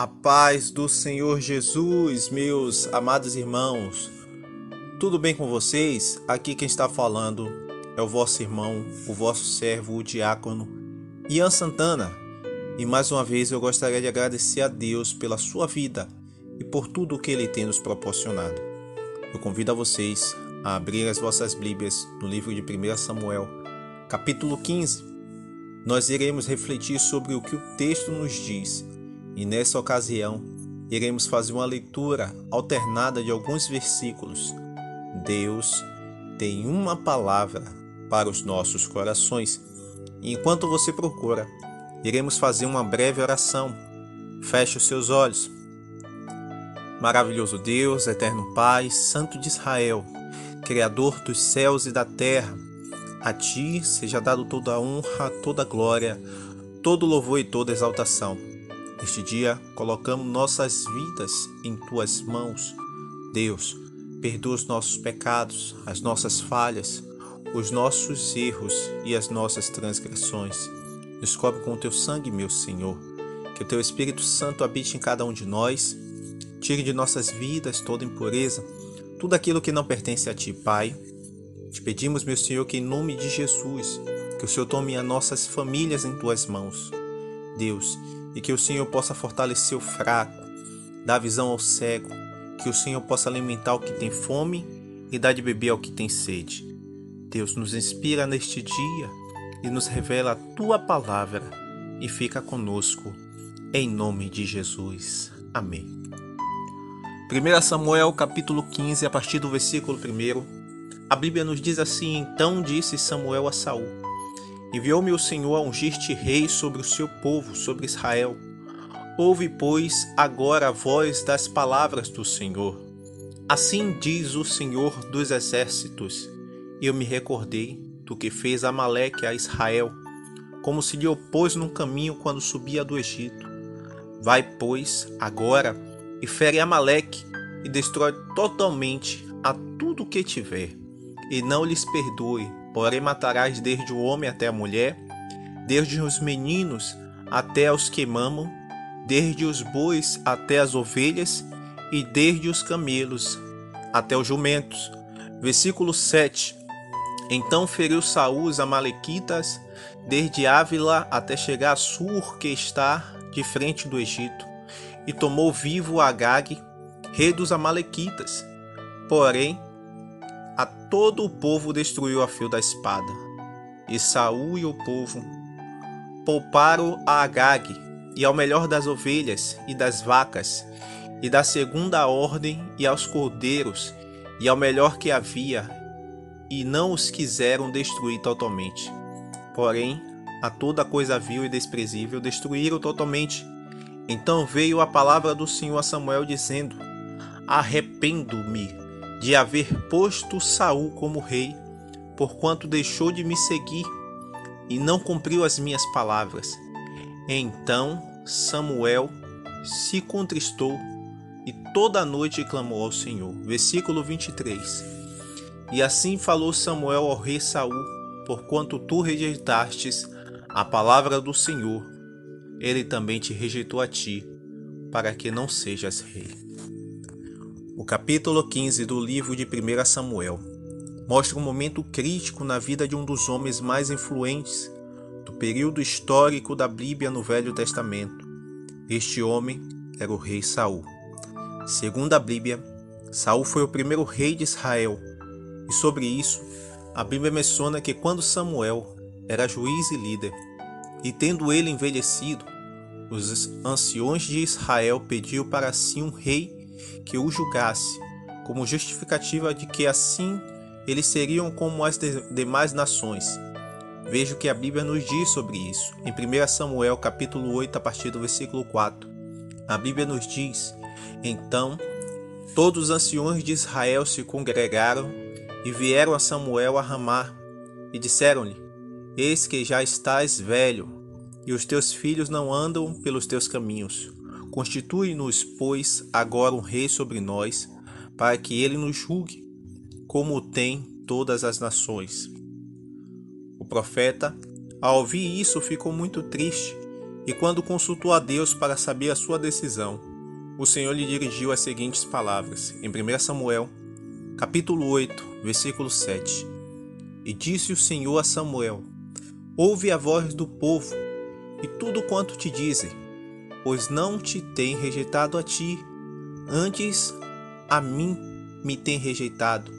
A paz do Senhor Jesus, meus amados irmãos. Tudo bem com vocês? Aqui quem está falando é o vosso irmão, o vosso servo, o diácono Ian Santana. E mais uma vez eu gostaria de agradecer a Deus pela sua vida e por tudo o que Ele tem nos proporcionado. Eu convido a vocês a abrir as vossas Bíblias no livro de 1 Samuel, capítulo 15. Nós iremos refletir sobre o que o texto nos diz. E nessa ocasião, iremos fazer uma leitura alternada de alguns versículos. Deus tem uma palavra para os nossos corações. E enquanto você procura, iremos fazer uma breve oração. Feche os seus olhos. Maravilhoso Deus, eterno Pai, Santo de Israel, Criador dos céus e da terra, a Ti seja dado toda a honra, toda a glória, todo o louvor e toda a exaltação. Neste dia, colocamos nossas vidas em Tuas mãos. Deus, perdoa os nossos pecados, as nossas falhas, os nossos erros e as nossas transgressões. Nos cobre com o Teu sangue, meu Senhor. Que o Teu Espírito Santo habite em cada um de nós. Tire de nossas vidas toda impureza, tudo aquilo que não pertence a Ti, Pai. Te pedimos, meu Senhor, que em nome de Jesus, que o Senhor tome as nossas famílias em Tuas mãos. Deus, e que o Senhor possa fortalecer o fraco, dar visão ao cego, que o Senhor possa alimentar o que tem fome e dar de beber ao que tem sede. Deus, nos inspira neste dia e nos revela a Tua palavra e fica conosco, em nome de Jesus. Amém. 1 Samuel capítulo 15, a partir do versículo 1, a Bíblia nos diz assim: Então disse Samuel a Saul: Enviou-me o Senhor a ungir-te rei sobre o seu povo, sobre Israel. Ouve, pois, agora a voz das palavras do Senhor. Assim diz o Senhor dos exércitos: Eu me recordei do que fez Amaleque a Israel, como se lhe opôs no caminho quando subia do Egito. Vai, pois, agora e fere Amaleque e destrói totalmente a tudo que tiver, e não lhes perdoe. Porém matarás desde o homem até a mulher, desde os meninos até os que mamam, desde os bois até as ovelhas, e desde os camelos até os jumentos. Versículo 7. Então feriu Saul os amalequitas, desde Ávila até chegar a Sur, que está de frente do Egito, e tomou vivo Agag, rei dos amalequitas. Porém, a todo o povo destruiu a fio da espada. E Saul e o povo pouparam a Agag, e ao melhor das ovelhas e das vacas, e da segunda ordem, e aos cordeiros, e ao melhor que havia, e não os quiseram destruir totalmente. Porém, a toda coisa vil e desprezível destruíram totalmente. Então veio a palavra do Senhor a Samuel, dizendo: Arrependo-me de haver posto Saul como rei, porquanto deixou de me seguir e não cumpriu as minhas palavras. Então Samuel se contristou e toda a noite clamou ao Senhor. Versículo 23. E assim falou Samuel ao rei Saul: Porquanto tu rejeitastes a palavra do Senhor, ele também te rejeitou a ti, para que não sejas rei. O capítulo 15 do livro de 1 Samuel mostra um momento crítico na vida de um dos homens mais influentes do período histórico da Bíblia no Velho Testamento. Este homem era o rei Saul. Segundo a Bíblia, Saul foi o primeiro rei de Israel, e sobre isso, a Bíblia menciona que quando Samuel era juiz e líder, e tendo ele envelhecido, os anciões de Israel pediram para si um rei que o julgasse, como justificativa de que assim eles seriam como as demais nações. Veja o que a Bíblia nos diz sobre isso. Em 1 Samuel capítulo 8, a partir do versículo 4, a Bíblia nos diz: Então todos os anciões de Israel se congregaram e vieram a Samuel a Ramá, e disseram-lhe: Eis que já estás velho, e os teus filhos não andam pelos teus caminhos. Constitui-nos, pois, agora um rei sobre nós, para que ele nos julgue, como tem todas as nações. O profeta, ao ouvir isso, ficou muito triste E quando consultou a Deus para saber a sua decisão, o Senhor lhe dirigiu as seguintes palavras, em 1 Samuel, capítulo 8, versículo 7. E disse o Senhor a Samuel: ouve a voz do povo e tudo quanto te dizem, pois não te tem rejeitado a ti, antes a mim me tem rejeitado,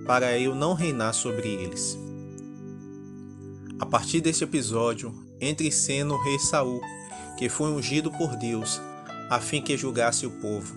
para eu não reinar sobre eles. A partir deste episódio, entra em cena o rei Saul, que foi ungido por Deus, a fim que julgasse o povo.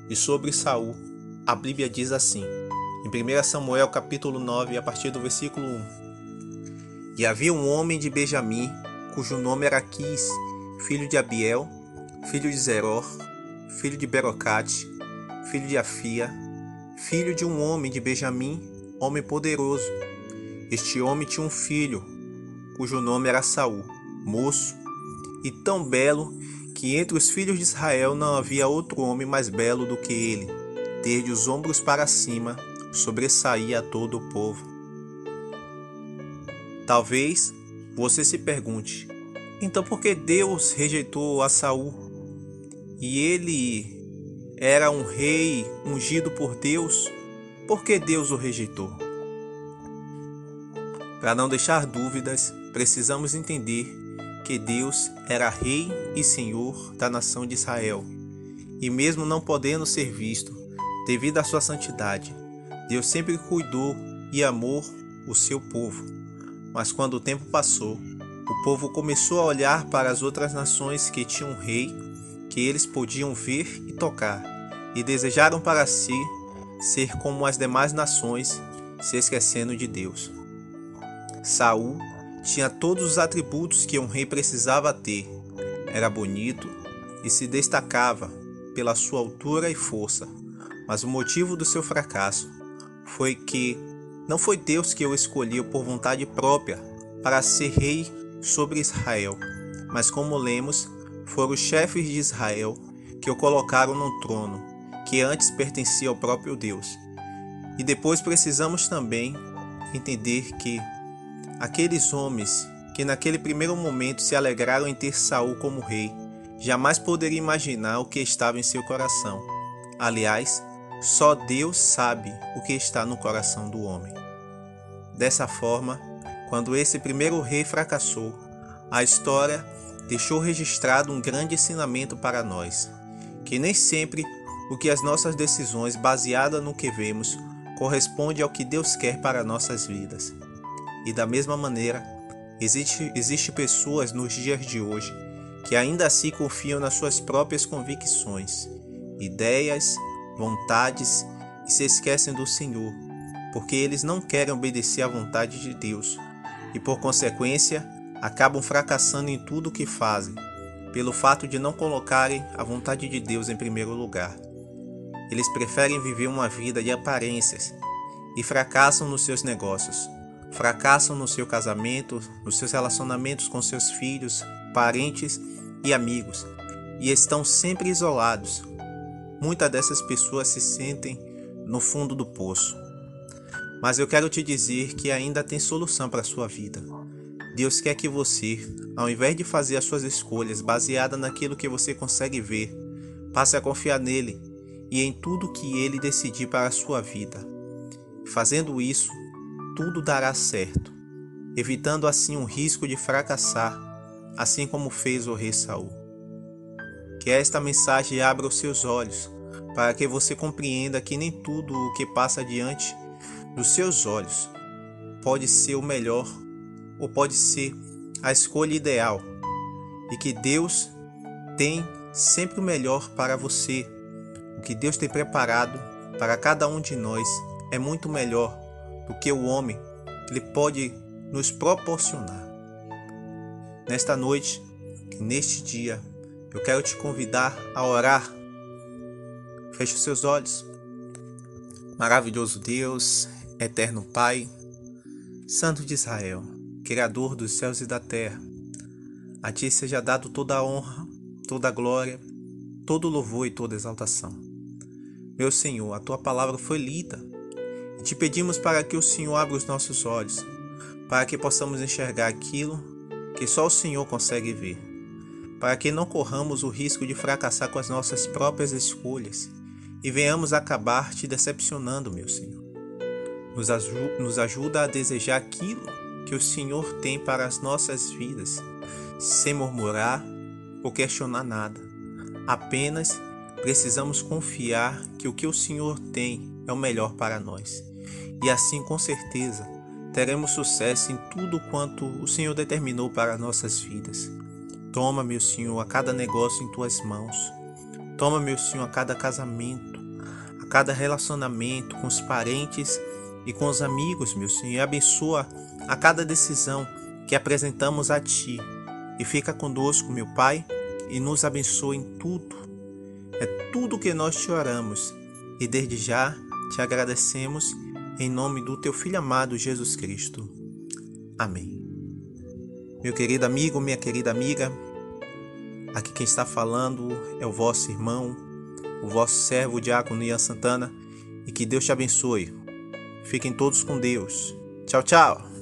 E sobre Saul, a Bíblia diz assim, em 1 Samuel capítulo 9, a partir do versículo 1. E havia um homem de Benjamim, cujo nome era Quis, filho de Abiel, filho de Zeror, filho de Berocate, filho de Afia, filho de um homem de Benjamim, homem poderoso. Este homem tinha um filho, cujo nome era Saul, moço, e tão belo que entre os filhos de Israel não havia outro homem mais belo do que ele. Desde os ombros para cima, sobressaía a todo o povo. Talvez você se pergunte, então por que Deus rejeitou a Saul? E ele era um rei ungido por Deus, por que Deus o rejeitou? Para não deixar dúvidas, precisamos entender que Deus era rei e senhor da nação de Israel. E mesmo não podendo ser visto, devido à sua santidade, Deus sempre cuidou e amou o seu povo. Mas quando o tempo passou, o povo começou a olhar para as outras nações que tinham um rei, que eles podiam ver e tocar, e desejaram para si ser como as demais nações, se esquecendo de Deus. Saul tinha todos os atributos que um rei precisava ter. Era bonito e se destacava pela sua altura e força. Mas o motivo do seu fracasso foi que não foi Deus que o escolheu por vontade própria para ser rei sobre Israel, mas como lemos, foram os chefes de Israel que o colocaram no trono, que antes pertencia ao próprio Deus. E depois precisamos também entender que aqueles homens que naquele primeiro momento se alegraram em ter Saul como rei, jamais poderiam imaginar o que estava em seu coração. Aliás, só Deus sabe o que está no coração do homem. Dessa forma, quando esse primeiro rei fracassou, a história deixou registrado um grande ensinamento para nós, que nem sempre o que as nossas decisões baseadas no que vemos corresponde ao que Deus quer para nossas vidas. E da mesma maneira, existe pessoas nos dias de hoje que ainda assim confiam nas suas próprias convicções, ideias, vontades e se esquecem do Senhor, porque eles não querem obedecer à vontade de Deus e, por consequência, acabam fracassando em tudo o que fazem, pelo fato de não colocarem a vontade de Deus em primeiro lugar. Eles preferem viver uma vida de aparências e fracassam nos seus negócios. Fracassam no seu casamento, nos seus relacionamentos com seus filhos, parentes e amigos, e estão sempre isolados. Muitas dessas pessoas se sentem no fundo do poço. Mas eu quero te dizer que ainda tem solução para a sua vida. Deus quer que você, ao invés de fazer as suas escolhas baseadas naquilo que você consegue ver, passe a confiar nele e em tudo que ele decidir para a sua vida. Fazendo isso, tudo dará certo, evitando assim um risco de fracassar, assim como fez o rei Saul. Que esta mensagem abra os seus olhos, para que você compreenda que nem tudo o que passa diante dos seus olhos pode ser o melhor ou pode ser a escolha ideal, e que Deus tem sempre o melhor para você. O que Deus tem preparado para cada um de nós é muito melhor do que o homem ele pode nos proporcionar. Nesta noite, neste dia, eu quero te convidar a orar. Feche os seus olhos. Maravilhoso Deus, eterno Pai, Santo de Israel, Criador dos céus e da terra, a Ti seja dado toda a honra, toda a glória, todo o louvor e toda a exaltação. Meu Senhor, a Tua palavra foi lida, e te pedimos para que o Senhor abra os nossos olhos, para que possamos enxergar aquilo que só o Senhor consegue ver, para que não corramos o risco de fracassar com as nossas próprias escolhas e venhamos acabar te decepcionando, meu Senhor. Nos ajuda a desejar aquilo que o Senhor tem para as nossas vidas, sem murmurar ou questionar nada. Apenas precisamos confiar que o que o Senhor tem é o melhor para nós. E assim, com certeza, teremos sucesso em tudo quanto o Senhor determinou para nossas vidas. Toma, meu Senhor, a cada negócio em tuas mãos. Toma, meu Senhor, a cada casamento, a cada relacionamento com os parentes e com os amigos, meu Senhor. E abençoa a cada decisão que apresentamos a Ti. E fica conosco, meu Pai, e nos abençoa em tudo. É tudo que nós te oramos. E desde já te agradecemos em nome do Teu Filho amado Jesus Cristo. Amém. Meu querido amigo, minha querida amiga, aqui quem está falando é o vosso irmão, o vosso servo, o diácono Ian Santana, e que Deus te abençoe. Fiquem todos com Deus. Tchau, tchau!